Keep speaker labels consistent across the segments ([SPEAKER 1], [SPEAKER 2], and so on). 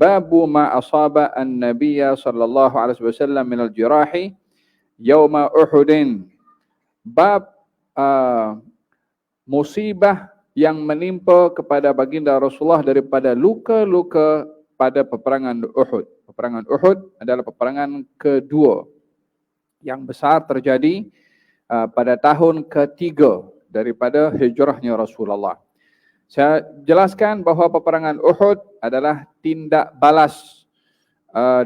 [SPEAKER 1] babu ma asaba an-nabiyya sallallahu alaihi wasallam min al-jirahi yauma Uhudin. Bab musibah yang menimpa kepada baginda Rasulullah daripada luka-luka pada peperangan Uhud. Peperangan Uhud adalah peperangan kedua yang besar terjadi pada tahun ketiga daripada hijrahnya Rasulullah. Saya jelaskan bahawa peperangan Uhud adalah tindak balas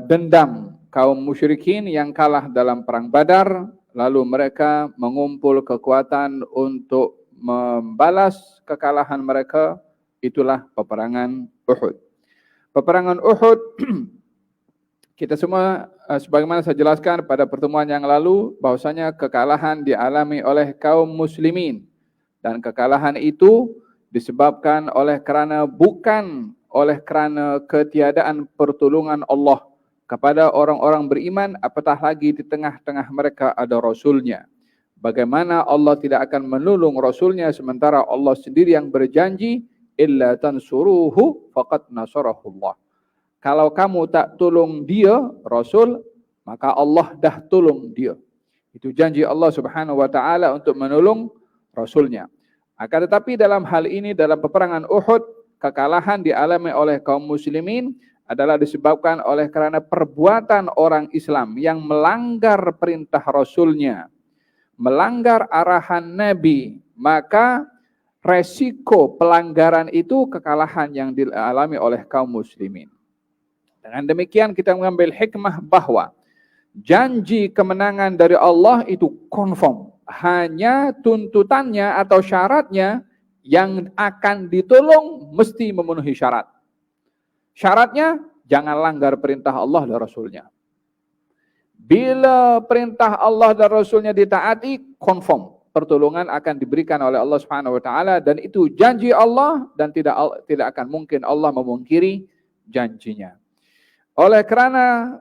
[SPEAKER 1] dendam kaum musyrikin yang kalah dalam perang Badar, lalu mereka mengumpul kekuatan untuk membalas kekalahan mereka. Itulah peperangan Uhud. Peperangan Uhud kita semua sebagaimana saya jelaskan pada pertemuan yang lalu bahwasanya kekalahan dialami oleh kaum muslimin, dan kekalahan itu disebabkan bukan oleh kerana ketiadaan pertolongan Allah kepada orang-orang beriman, apatah lagi di tengah-tengah mereka ada Rasulnya. Bagaimana Allah tidak akan menolong Rasulnya sementara Allah sendiri yang berjanji, illa tansuruhu faqad nasarahullah. Kalau kamu tak tolong dia, Rasul, maka Allah dah tolong dia. Itu janji Allah Subhanahu wa taala untuk menolong Rasulnya. Akan tetapi dalam hal ini, dalam peperangan Uhud, kekalahan dialami oleh kaum muslimin adalah disebabkan oleh kerana perbuatan orang Islam yang melanggar perintah Rasulnya, melanggar arahan Nabi. Maka resiko pelanggaran itu kekalahan yang dialami oleh kaum muslimin. Dengan demikian kita mengambil hikmah bahawa janji kemenangan dari Allah itu confirm. Hanya tuntutannya atau syaratnya yang akan ditolong mesti memenuhi syarat. Syaratnya jangan langgar perintah Allah dan Rasulnya. Bila perintah Allah dan Rasulnya ditaati, confirm pertolongan akan diberikan oleh Allah Subhanahu wa taala, dan itu janji Allah dan tidak akan mungkin Allah memungkiri janjinya. Oleh kerana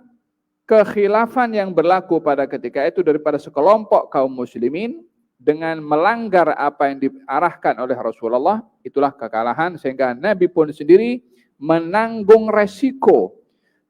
[SPEAKER 1] kekhilafan yang berlaku pada ketika itu daripada sekelompok kaum muslimin dengan melanggar apa yang diarahkan oleh Rasulullah, itulah kekalahan, sehingga Nabi pun sendiri menanggung resiko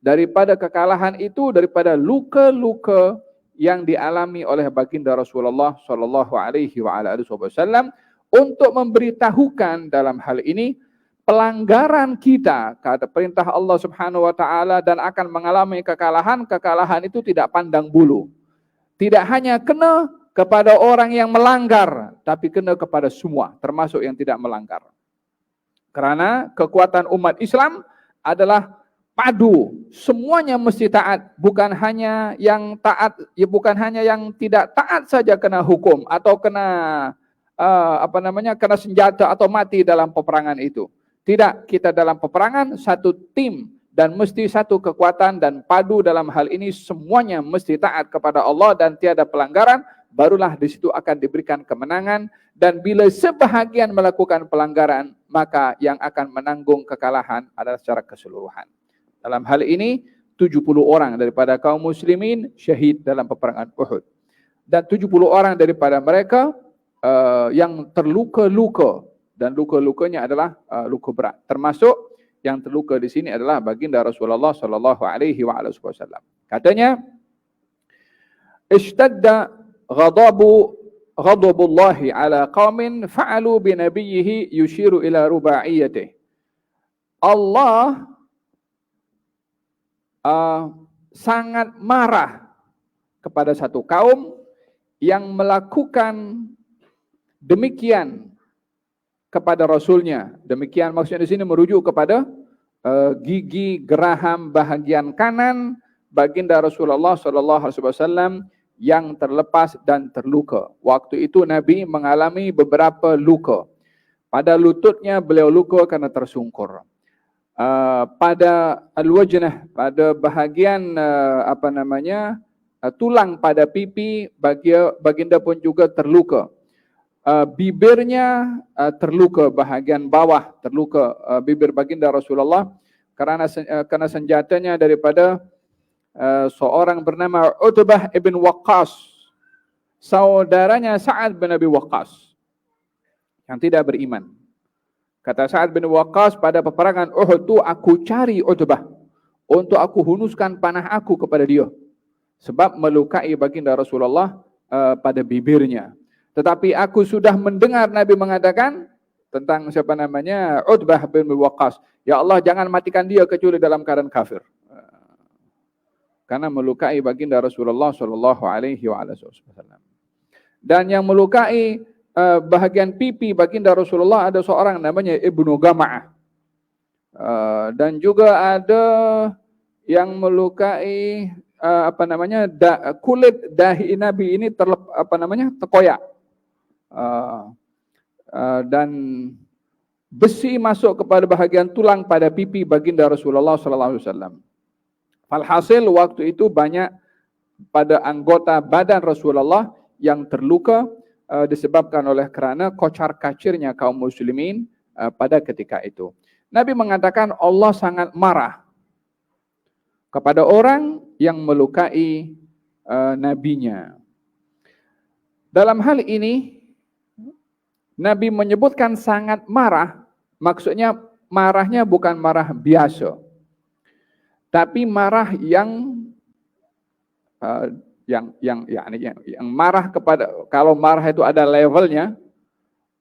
[SPEAKER 1] daripada kekalahan itu, daripada luka-luka yang dialami oleh baginda Rasulullah sallallahu alaihi wasallam, untuk memberitahukan dalam hal ini pelanggaran kita kepada perintah Allah Subhanahu wa taala dan akan mengalami kekalahan. Kekalahan itu tidak pandang bulu. Tidak hanya kena kepada orang yang melanggar, tapi kena kepada semua, termasuk yang tidak melanggar. Kerana kekuatan umat Islam adalah padu, semuanya mesti taat, bukan hanya yang taat, bukan hanya yang tidak taat saja kena hukum atau kena kena senjata atau mati dalam peperangan itu. Tidak, kita dalam peperangan satu tim dan mesti satu kekuatan dan padu dalam hal ini, semuanya mesti taat kepada Allah dan tiada pelanggaran, barulah di situ akan diberikan kemenangan. Dan bila sebahagian melakukan pelanggaran, maka yang akan menanggung kekalahan adalah secara keseluruhan. Dalam hal ini 70 orang daripada kaum muslimin syahid dalam peperangan Uhud, dan 70 orang daripada mereka yang terluka-luka, dan luka-lukanya adalah luka berat. Termasuk yang terluka di sini adalah baginda Rasulullah sallallahu alaihi wasallam. Katanya, ishtadda ghadabullahi ala qaumin fa'alu bi nabiyhi yushiru ila rubaiyatihi. Allah sangat marah kepada satu kaum yang melakukan demikian kepada Rasulnya. Demikian maksudnya di sini merujuk kepada gigi geraham bahagian kanan baginda Rasulullah sallallahu alaihi wasallam yang terlepas dan terluka. Waktu itu Nabi mengalami beberapa luka. Pada lututnya beliau luka karena tersungkur. Pada al-wajnah, pada bahagian tulang pada pipi baginda pun juga terluka. Bibirnya terluka, bahagian bawah terluka bibir baginda Rasulullah kerana senjatanya daripada seorang bernama Utbah ibn Waqqas, saudaranya Sa'ad bin Abi Waqqas yang tidak beriman. Kata Sa'ad bin Waqqas pada peperangan Uhud itu, aku cari Utbah, untuk aku hunuskan panah aku kepada dia, sebab melukai baginda Rasulullah pada bibirnya. Tetapi aku sudah mendengar Nabi mengatakan tentang siapa namanya, Utbah bin Waqqas, ya Allah jangan matikan dia kecuali dalam keadaan kafir, karena melukai baginda Rasulullah sallallahu alaihi wasallam. Dan yang melukai bahagian pipi baginda Rasulullah ada seorang namanya Ibnu Gama'ah. Dan juga ada yang melukai kulit dahi Nabi ini terkoyak. Dan besi masuk kepada bahagian tulang pada pipi baginda Rasulullah sallallahu alaihi wasallam. Falhasil waktu itu banyak pada anggota badan Rasulullah yang terluka disebabkan oleh kerana kocar-kacirnya kaum muslimin pada ketika itu. Nabi mengatakan Allah sangat marah kepada orang yang melukai nabinya. Dalam hal ini Nabi menyebutkan sangat marah, maksudnya marahnya bukan marah biasa, tapi marah yang marah kepada, kalau marah itu ada levelnya,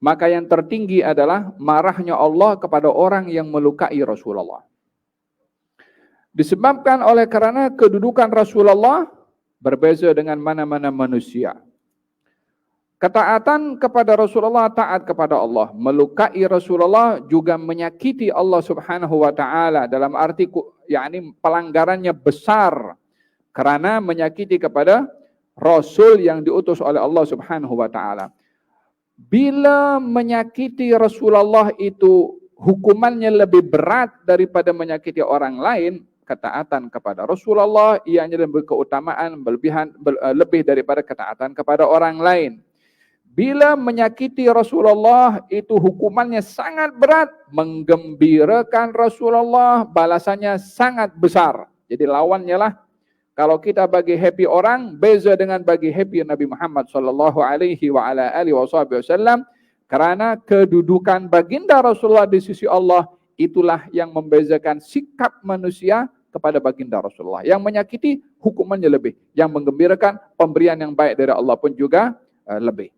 [SPEAKER 1] maka yang tertinggi adalah marahnya Allah kepada orang yang melukai Rasulullah. Disebabkan oleh karena kedudukan Rasulullah berbeza dengan mana-mana manusia. Ketaatan kepada Rasulullah taat kepada Allah. Melukai Rasulullah juga menyakiti Allah Subhanahu wa taala, dalam arti pelanggarannya besar kerana menyakiti kepada Rasul yang diutus oleh Allah Subhanahu wa taala. Bila menyakiti Rasulullah itu hukumannya lebih berat daripada menyakiti orang lain, ketaatan kepada Rasulullah ianya lebih keutamaan lebih daripada ketaatan kepada orang lain. Bila menyakiti Rasulullah itu hukumannya sangat berat, menggembirakan Rasulullah balasannya sangat besar. Jadi lawannya lah, kalau kita bagi happy orang, beza dengan bagi happy Nabi Muhammad sallallahu alaihi wa ala alihi wasallam, kerana kedudukan baginda Rasulullah di sisi Allah itulah yang membezakan sikap manusia kepada baginda Rasulullah. Yang menyakiti hukumannya lebih, yang menggembirakan pemberian yang baik dari Allah pun juga lebih.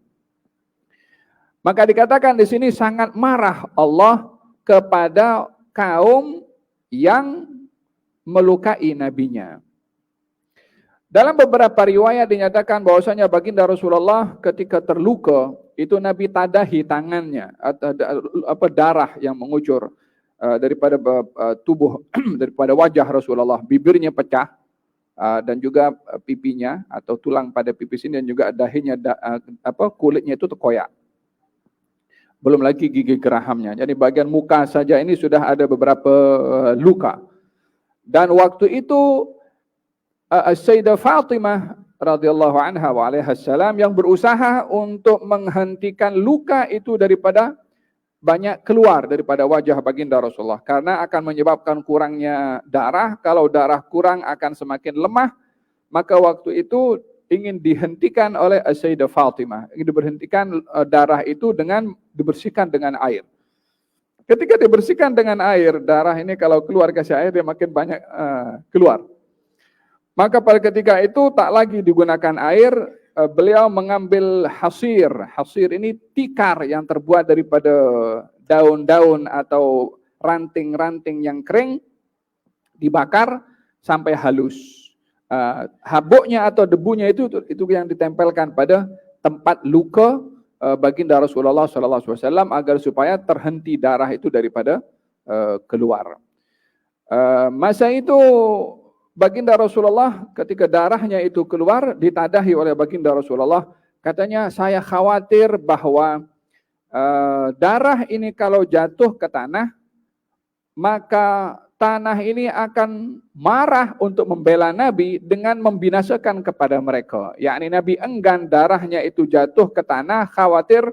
[SPEAKER 1] Maka dikatakan di sini sangat marah Allah kepada kaum yang melukai nabinya. Dalam beberapa riwayat dinyatakan bahwasanya baginda Rasulullah ketika terluka itu Nabi tadahi tangannya, darah yang mengucur daripada tubuh daripada wajah Rasulullah, bibirnya pecah dan juga pipinya atau tulang pada pipi sini, dan juga dahinya kulitnya itu terkoyak. Belum lagi gigi gerahamnya. Jadi bagian muka saja ini sudah ada beberapa luka. Dan waktu itu Sayyidah Fatimah radhiyallahu anha wa alaiha salam yang berusaha untuk menghentikan luka itu daripada banyak keluar daripada wajah baginda Rasulullah, karena akan menyebabkan kurangnya darah. Kalau darah kurang akan semakin lemah. Maka waktu itu ingin dihentikan oleh Sayyidah Fatimah. Ingin diberhentikan darah itu dengan dibersihkan dengan air. Ketika dibersihkan dengan air, darah ini kalau keluar kasih air dia makin banyak keluar. Maka pada ketika itu tak lagi digunakan air, beliau mengambil hasir. Hasir ini tikar yang terbuat daripada daun-daun atau ranting-ranting yang kering, dibakar sampai halus. Habuknya atau debunya itu yang ditempelkan pada tempat luka baginda Rasulullah SAW agar supaya terhenti darah itu daripada keluar. Masa itu baginda Rasulullah ketika darahnya itu keluar ditadahi oleh baginda Rasulullah, katanya saya khawatir bahwa darah ini kalau jatuh ke tanah maka tanah ini akan marah untuk membela Nabi dengan membinasakan kepada mereka. Yakni Nabi enggan darahnya itu jatuh ke tanah, khawatir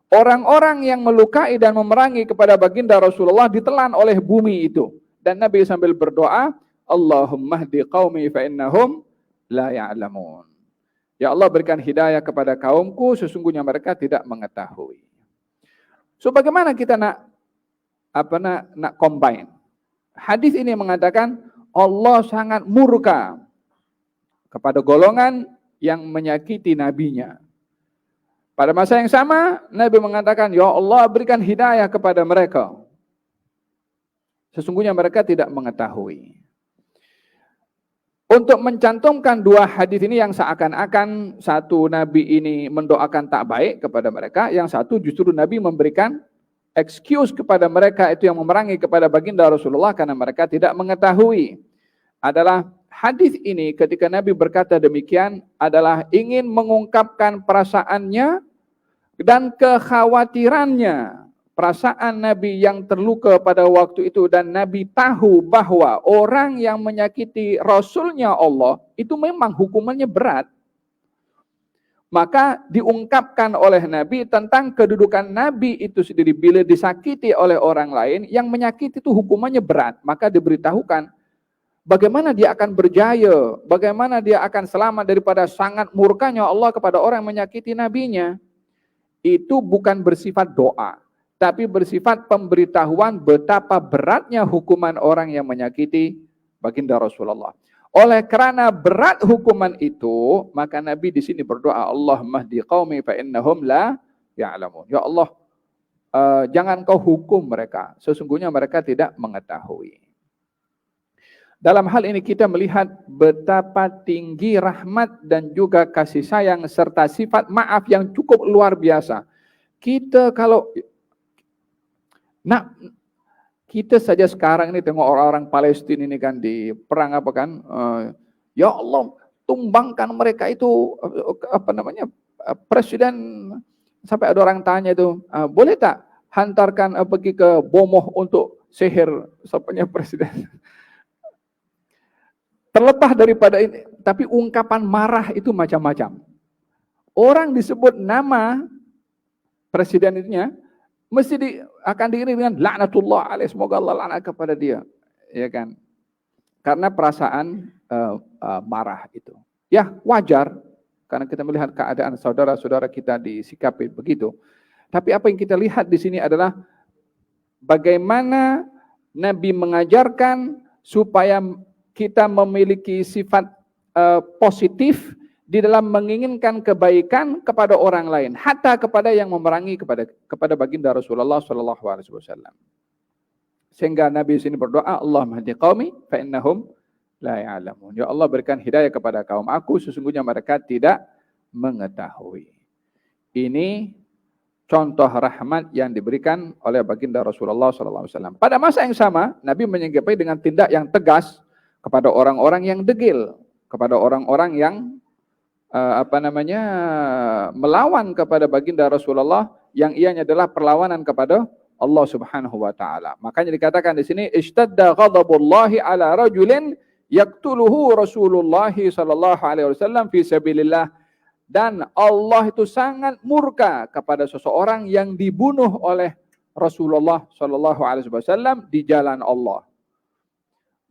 [SPEAKER 1] orang-orang yang melukai dan memerangi kepada baginda Rasulullah ditelan oleh bumi itu. Dan Nabi sambil berdoa, Allahumma hdi qaumi fa innahum la ya'lamun. Ya Allah berikan hidayah kepada kaumku, sesungguhnya mereka tidak mengetahui. So bagaimana kita nak combine? Hadis ini mengatakan Allah sangat murka kepada golongan yang menyakiti nabinya. Pada masa yang sama, Nabi mengatakan, ya Allah berikan hidayah kepada mereka. Sesungguhnya mereka tidak mengetahui. Untuk mencantumkan dua hadis ini yang seakan-akan satu Nabi ini mendoakan tak baik kepada mereka, yang satu justru Nabi memberikan excuse kepada mereka itu yang memerangi kepada baginda Rasulullah karena mereka tidak mengetahui. Adalah hadis ini ketika Nabi berkata demikian adalah ingin mengungkapkan perasaannya dan kekhawatirannya. Perasaan Nabi yang terluka pada waktu itu dan Nabi tahu bahwa orang yang menyakiti Rasulnya Allah itu memang hukumannya berat. Maka diungkapkan oleh Nabi tentang kedudukan Nabi itu sendiri bila disakiti oleh orang lain, yang menyakiti itu hukumannya berat. Maka diberitahukan bagaimana dia akan berjaya, bagaimana dia akan selamat daripada sangat murkanya Allah kepada orang yang menyakiti nabinya. Itu bukan bersifat doa, tapi bersifat pemberitahuan betapa beratnya hukuman orang yang menyakiti baginda Rasulullah. Oleh kerana berat hukuman itu, maka Nabi di sini berdoa, Allahumma hdi qaumi fa innahum la ya'lamun. Ya Allah, jangan kau hukum mereka, sesungguhnya mereka tidak mengetahui. Dalam hal ini kita melihat betapa tinggi rahmat dan juga kasih sayang serta sifat maaf yang cukup luar biasa. Kita kalau kita saja sekarang ini tengok orang-orang Palestina ini kan di perang apa kan, ya Allah tumbangkan mereka itu presiden, sampai ada orang tanya itu, boleh tak hantarkan pergi ke Bomoh untuk sihir sapanya presiden. Terlepas daripada ini, tapi ungkapan marah itu macam-macam. Orang disebut nama presiden itunya, mesti akan diiringi dengan laknatullah alaih, semoga Allah laknat kepada dia, ya kan? Karena perasaan marah itu. Ya wajar, karena kita melihat keadaan saudara-saudara kita disikapi begitu. Tapi apa yang kita lihat di sini adalah bagaimana Nabi mengajarkan supaya kita memiliki sifat positif di dalam menginginkan kebaikan kepada orang lain, hatta kepada yang memerangi kepada baginda Rasulullah sallallahu alaihi wasallam. Sehingga Nabi di sini berdoa, Allahumma hdi qaumi fa innahum la ya'lamun. Ya Allah berikan hidayah kepada kaum aku, sesungguhnya mereka tidak mengetahui. Ini contoh rahmat yang diberikan oleh baginda Rasulullah sallallahu alaihi wasallam. Pada masa yang sama, Nabi menyikapi dengan tindak yang tegas kepada orang-orang yang degil, kepada orang-orang yang melawan kepada baginda Rasulullah, yang ianya adalah perlawanan kepada Allah Subhanahu wa taala. Makanya dikatakan di sini ishtadda ghadabullahi ala rajulin yaqtuluhu Rasulullah sallallahu alaihi wasallam fi sabilillah, dan Allah itu sangat murka kepada seseorang yang dibunuh oleh Rasulullah sallallahu alaihi wasallam di jalan Allah.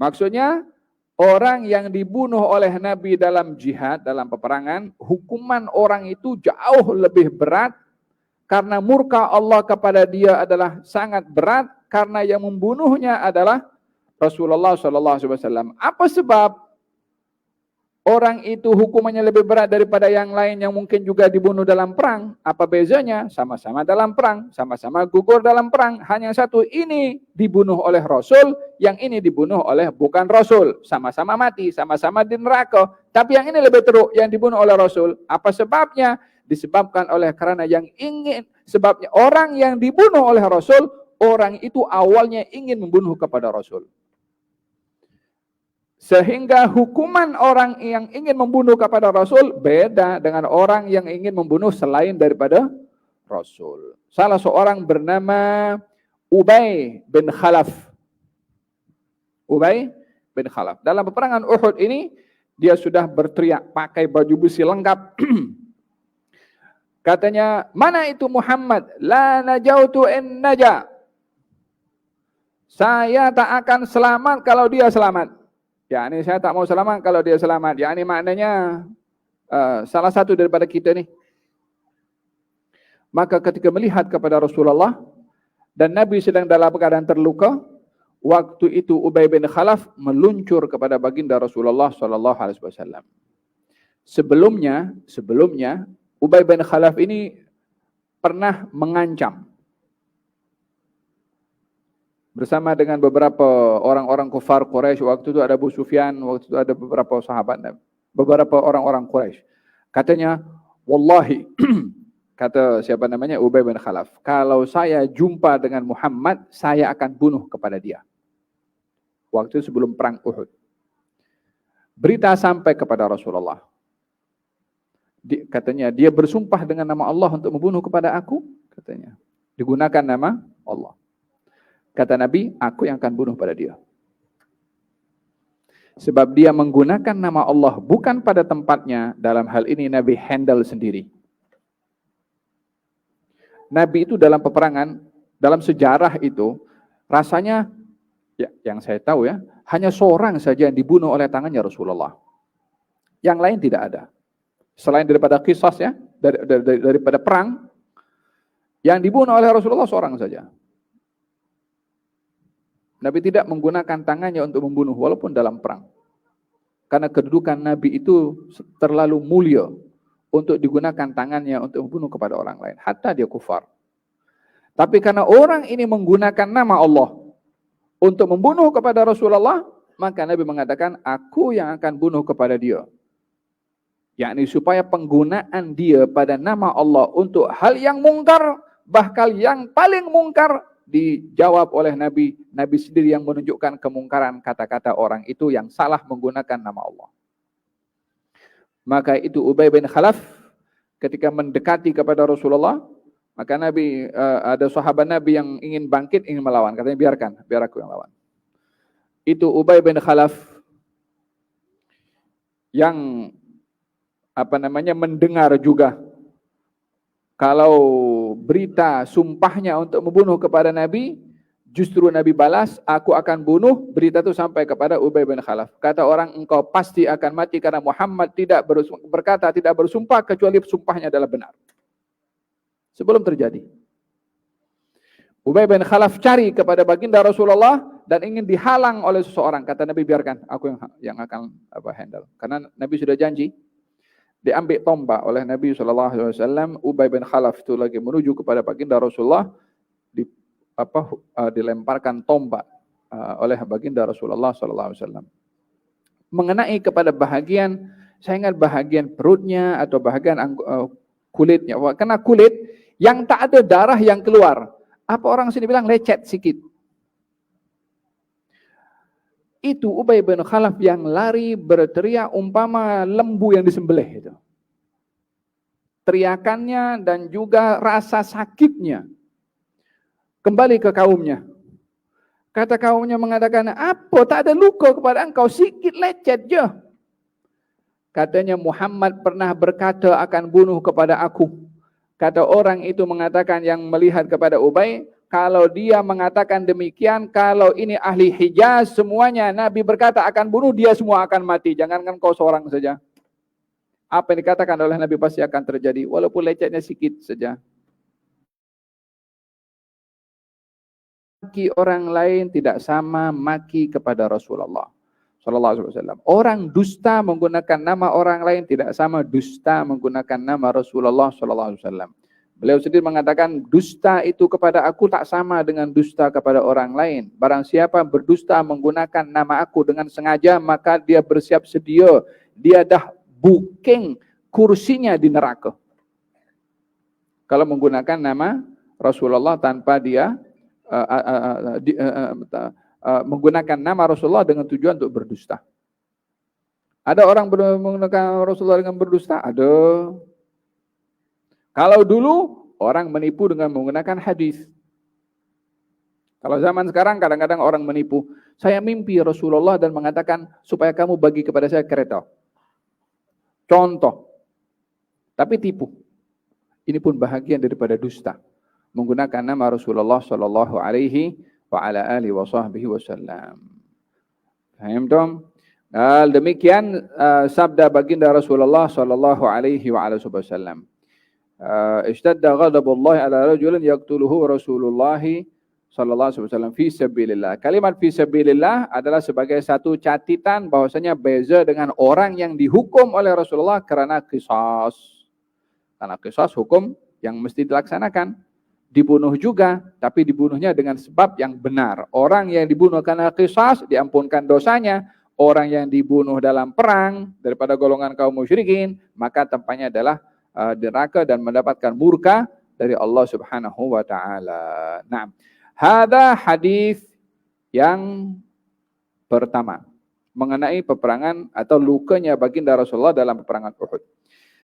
[SPEAKER 1] Maksudnya orang yang dibunuh oleh Nabi dalam jihad, dalam peperangan, hukuman orang itu jauh lebih berat karena murka Allah kepada dia adalah sangat berat karena yang membunuhnya adalah Rasulullah SAW. Apa sebab orang itu hukumannya lebih berat daripada yang lain yang mungkin juga dibunuh dalam perang? Apa bezanya? Sama-sama dalam perang, sama-sama gugur dalam perang. Hanya satu, ini dibunuh oleh Rasul, yang ini dibunuh oleh bukan Rasul. Sama-sama mati, sama-sama di neraka. Tapi yang ini lebih teruk, yang dibunuh oleh Rasul. Apa sebabnya? Disebabkan oleh karena sebabnya orang yang dibunuh oleh Rasul, orang itu awalnya ingin membunuh kepada Rasul. Sehingga hukuman orang yang ingin membunuh kepada Rasul beda dengan orang yang ingin membunuh selain daripada Rasul. Salah seorang bernama Ubay bin Khalaf. Ubay bin Khalaf. Dalam peperangan Uhud ini, dia sudah berteriak pakai baju besi lengkap. Katanya, mana itu Muhammad? La najautu in naja. Saya tak akan selamat kalau dia selamat. Ya, ini saya tak mau selamat kalau dia selamat. Ya, ini maknanya salah satu daripada kita nih. Maka ketika melihat kepada Rasulullah dan Nabi sedang dalam keadaan terluka, waktu itu Ubay bin Khalaf meluncur kepada baginda Rasulullah sallallahu alaihi wasallam. Sebelumnya Ubay bin Khalaf ini pernah mengancam bersama dengan beberapa orang-orang kufar Quraisy. Waktu itu ada Abu Sufyan, waktu itu ada beberapa sahabat, beberapa orang-orang Quraisy. Katanya, wallahi, kata siapa namanya, Ubay bin Khalaf, kalau saya jumpa dengan Muhammad, saya akan bunuh kepada dia. Waktu itu sebelum perang Uhud. Berita sampai kepada Rasulullah. Katanya, dia bersumpah dengan nama Allah untuk membunuh kepada aku. Katanya, digunakan nama Allah. Kata Nabi, aku yang akan bunuh pada dia. Sebab dia menggunakan nama Allah bukan pada tempatnya. Dalam hal ini Nabi handle sendiri. Nabi itu dalam peperangan, dalam sejarah itu, rasanya, ya, yang saya tahu ya, hanya seorang saja yang dibunuh oleh tangannya Rasulullah. Yang lain tidak ada. Selain daripada qisas ya, daripada perang, yang dibunuh oleh Rasulullah seorang saja. Nabi tidak menggunakan tangannya untuk membunuh walaupun dalam perang. Karena kedudukan Nabi itu terlalu mulia untuk digunakan tangannya untuk membunuh kepada orang lain. Hatta dia kufar. Tapi karena orang ini menggunakan nama Allah untuk membunuh kepada Rasulullah, maka Nabi mengatakan, aku yang akan bunuh kepada dia. Yakni supaya penggunaan dia pada nama Allah untuk hal yang mungkar, bahkan yang paling mungkar, dijawab oleh Nabi. Nabi sendiri yang menunjukkan kemungkaran kata-kata orang itu yang salah menggunakan nama Allah. Maka itu Ubay bin Khalaf ketika mendekati kepada Rasulullah, maka Nabi, ada sahabat Nabi yang ingin bangkit, ingin melawan. Katanya, biar aku yang lawan. Itu Ubay bin Khalaf yang mendengar juga kalau berita sumpahnya untuk membunuh kepada Nabi, justru Nabi balas, aku akan bunuh. Berita itu sampai kepada Ubay bin Khalaf. Kata orang, engkau pasti akan mati karena Muhammad tidak bersumpah kecuali sumpahnya adalah benar. Sebelum terjadi, Ubay bin Khalaf cari kepada baginda Rasulullah dan ingin dihalang oleh seseorang. Kata Nabi, biarkan aku yang akan handle. Karena Nabi sudah janji. Diambil tombak oleh Nabi SAW. Ubay bin Khalaf itu lagi menuju kepada baginda Rasulullah, dilemparkan tombak oleh baginda Rasulullah SAW. Mengenai kepada bahagian, saya ingat bahagian perutnya atau bahagian kulitnya. Karena kulit yang tak ada darah yang keluar. Apa orang sini bilang lecet sikit. Itu Ubay bin Khalaf yang lari berteriak umpama lembu yang disembelih itu. Teriakannya dan juga rasa sakitnya kembali ke kaumnya. Kata kaumnya mengatakan, apa tak ada luka kepada engkau, sikit lecet je. Katanya, Muhammad pernah berkata akan bunuh kepada aku. Kata orang itu mengatakan yang melihat kepada Ubay, kalau dia mengatakan demikian, kalau ini ahli Hijaz semuanya, Nabi berkata akan bunuh, dia semua akan mati. Jangankan kau seorang saja. Apa yang dikatakan oleh Nabi pasti akan terjadi, walaupun lecetnya sedikit saja. Maki orang lain tidak sama maki kepada Rasulullah sallallahu alaihi wasallam. Orang dusta menggunakan nama orang lain tidak sama dusta menggunakan nama Rasulullah sallallahu alaihi wasallam. Beliau sendiri mengatakan, dusta itu kepada aku tak sama dengan dusta kepada orang lain. Barang siapa berdusta menggunakan nama aku dengan sengaja, maka dia bersiap sedia. Dia dah booking kursinya di neraka. Kalau menggunakan nama Rasulullah tanpa dia menggunakan nama Rasulullah dengan tujuan untuk berdusta. Ada orang menggunakan Rasulullah dengan berdusta? Ada. Kalau dulu orang menipu dengan menggunakan hadis. Kalau zaman sekarang kadang-kadang orang menipu. Saya mimpi Rasulullah dan mengatakan supaya kamu bagi kepada saya kereta. Contoh. Tapi tipu. Ini pun bahagian daripada dusta. Menggunakan nama Rasulullah sallallahu alaihi wa ala alihi wa sahbihi wasallam. Paham dong? Demikian sabda baginda Rasulullah sallallahu alaihi wa ala wasallam. Ishtadda ghadabullah ala rajulin yaqtuluhu Rasulullah sallallahu alaihi wasallam fi sabilillah. Kalimat fi sabilillah adalah sebagai satu catatan bahwasanya beza dengan orang yang dihukum oleh Rasulullah karena qisas. Karena qisas hukum yang mesti dilaksanakan. Dibunuh juga, tapi dibunuhnya dengan sebab yang benar. Orang yang dibunuh karena qisas diampunkan dosanya. Orang yang dibunuh dalam perang daripada golongan kaum musyrikin, maka tempatnya adalah neraka dan mendapatkan murka dari Allah Subhanahu wa taala. Nah, hada hadis yang pertama mengenai peperangan atau lukanya baginda Rasulullah dalam peperangan Uhud.